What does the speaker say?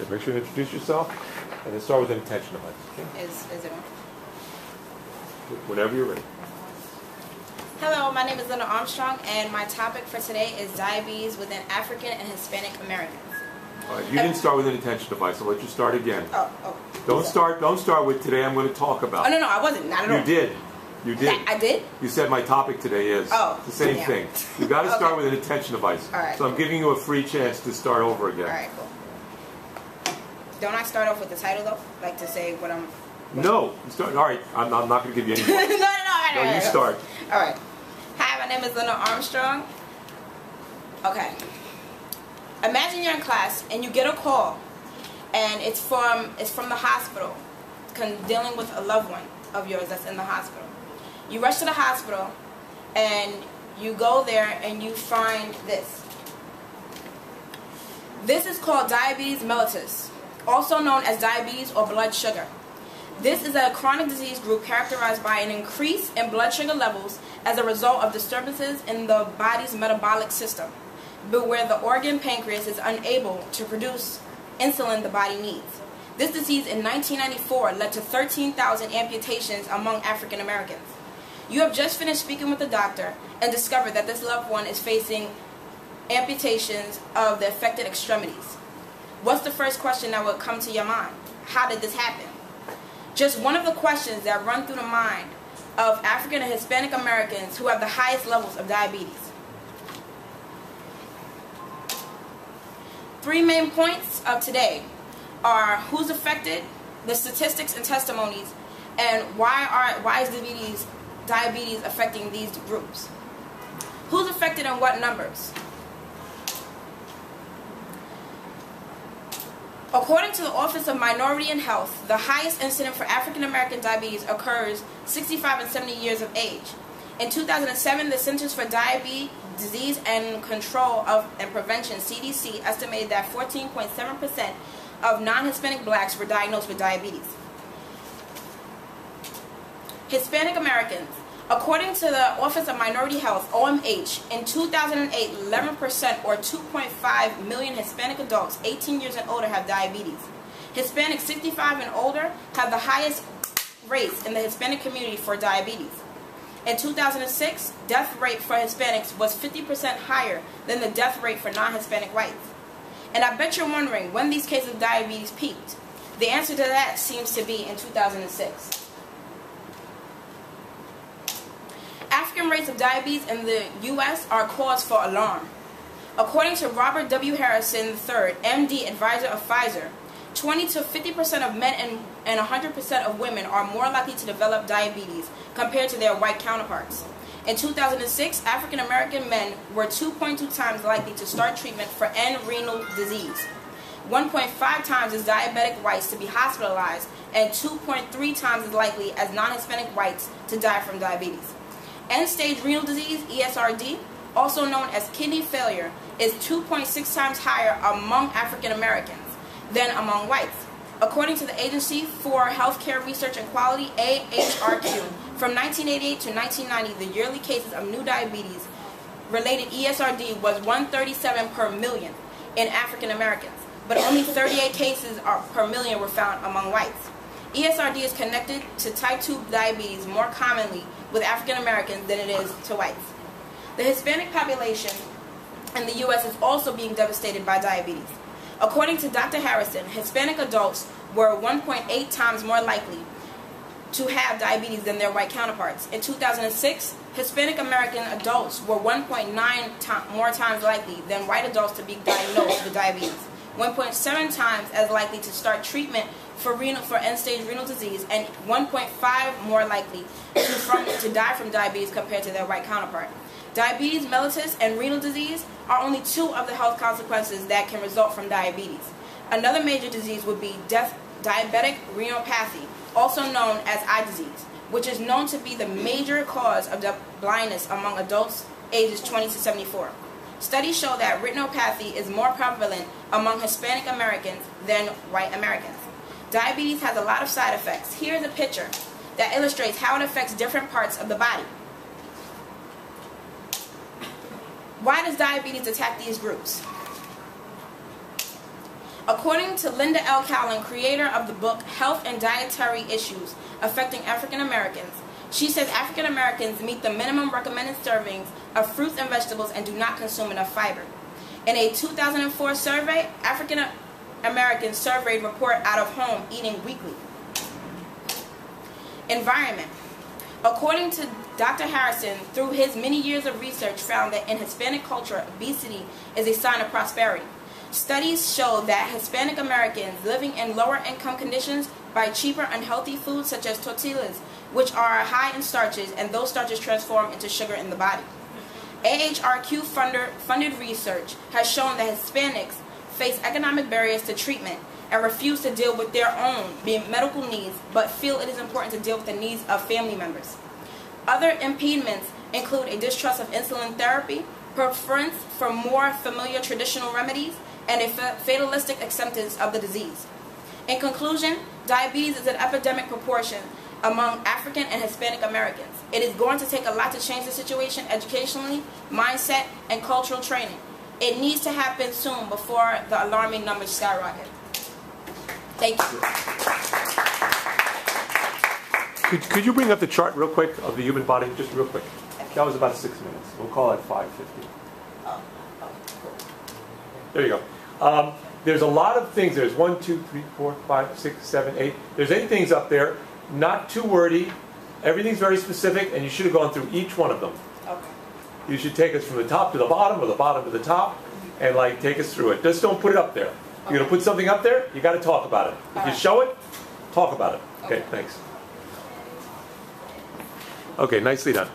Make sure to introduce yourself, and then start with an attention device. Okay? Is it on? Whenever you're ready. Hello, my name is Linda Armstrong, and my topic for today is diabetes within African and Hispanic Americans. All right, you didn't start with an attention device. I'll let you start again. Oh. Don't start with today I'm going to talk about. Oh, no, I wasn't. Not at all. You did. You did. I did? You said my topic today is. Oh. It's the same thing. You got to start Okay. with an attention device. All right. So I'm giving you a free chance to start over again. All right, cool. Don't I start off with the title, though? Like to say what I'm... No. You start. All right. I'm not going to give you any more. No, you start. All right. Hi, my name is Linda Armstrong. Okay. Imagine you're in class and you get a call, and it's from the hospital, dealing with a loved one of yours that's in the hospital. You rush to the hospital, and you go there and you find this. This is called diabetes mellitus, also known as diabetes or blood sugar. This is a chronic disease group characterized by an increase in blood sugar levels as a result of disturbances in the body's metabolic system, but where the organ pancreas is unable to produce insulin the body needs. This disease in 1994 led to 13,000 amputations among African Americans. You have just finished speaking with the doctor and discovered that this loved one is facing amputations of the affected extremities. What's the first question that would come to your mind? How did this happen? Just one of the questions that run through the mind of African and Hispanic Americans who have the highest levels of diabetes. 3 main points of today are who's affected, the statistics and testimonies, and why is diabetes affecting these groups. Who's affected and what numbers? According to the Office of Minority and Health, the highest incidence for African American diabetes occurs 65 and 70 years of age. In 2007, the Centers for Diabetes Disease and Control and Prevention, CDC, estimated that 14.7% of non-Hispanic blacks were diagnosed with diabetes. Hispanic Americans. According to the Office of Minority Health, OMH, in 2008, 11% or 2.5 million Hispanic adults 18 years and older have diabetes. Hispanics 65 and older have the highest rates in the Hispanic community for diabetes. In 2006, death rate for Hispanics was 50% higher than the death rate for non-Hispanic whites. And I bet you're wondering when these cases of diabetes peaked. The answer to that seems to be in 2006. African rates of diabetes in the U.S. are cause for alarm. According to Robert W. Harrison III, MD, advisor of Pfizer, 20 to 50% of men and 100% of women are more likely to develop diabetes compared to their white counterparts. In 2006, African American men were 2.2 times likely to start treatment for end renal disease, 1.5 times as diabetic whites to be hospitalized, and 2.3 times as likely as non-Hispanic whites to die from diabetes. End-stage renal disease, ESRD, also known as kidney failure, is 2.6 times higher among African Americans than among whites. According to the Agency for Healthcare Research and Quality, AHRQ, from 1988 to 1990, the yearly cases of new diabetes-related ESRD was 137 per million in African Americans, but only 38 cases per million were found among whites. ESRD is connected to type 2 diabetes more commonly with African Americans than it is to whites. The Hispanic population in the U.S. is also being devastated by diabetes. According to Dr. Harrison, Hispanic adults were 1.8 times more likely to have diabetes than their white counterparts. In 2006, Hispanic American adults were 1.9 more times likely than white adults to be diagnosed with diabetes, 1.7 times as likely to start treatment for end-stage renal disease, and 1.5 more likely to die from diabetes compared to their white counterpart. Diabetes mellitus and renal disease are only 2 of the health consequences that can result from diabetes. Another major disease would be diabetic retinopathy, also known as eye disease, which is known to be the major cause of blindness among adults ages 20 to 74. Studies show that retinopathy is more prevalent among Hispanic Americans than white Americans. Diabetes has a lot of side effects. Here's a picture that illustrates how it affects different parts of the body. Why does diabetes attack these groups? According to Linda L. Callan, creator of the book Health and Dietary Issues Affecting African Americans, she says African Americans meet the minimum recommended servings of fruits and vegetables and do not consume enough fiber. In a 2004 survey, African Americans surveyed report out of home eating weekly. Environment. According to Dr. Harrison, through his many years of research, found that in Hispanic culture, obesity is a sign of prosperity. Studies show that Hispanic Americans living in lower income conditions buy cheaper unhealthy foods such as tortillas, which are high in starches, and those starches transform into sugar in the body. AHRQ funded research has shown that Hispanics face economic barriers to treatment and refuse to deal with their own medical needs, but feel it is important to deal with the needs of family members. Other impediments include a distrust of insulin therapy, preference for more familiar traditional remedies, and a fatalistic acceptance of the disease. In conclusion, diabetes is an epidemic proportion among African and Hispanic Americans. It is going to take a lot to change the situation educationally, mindset, and cultural training. It needs to happen soon before the alarming numbers skyrocket. Thank you. Could you bring up the chart real quick of the human body, just real quick? That was about 6 minutes. We'll call it 5:50. There you go. There's a lot of things. There's 1, 2, 3, 4, 5, 6, 7, 8. There's 8 things up there. Not too wordy. Everything's very specific, and you should have gone through each one of them. Okay. You should take us from the top to the bottom, or the bottom to the top, and like take us through it. Just don't put it up there. You're going to put something up there, you got to talk about it. If you show it, talk about it. Okay, thanks. Okay, nicely done.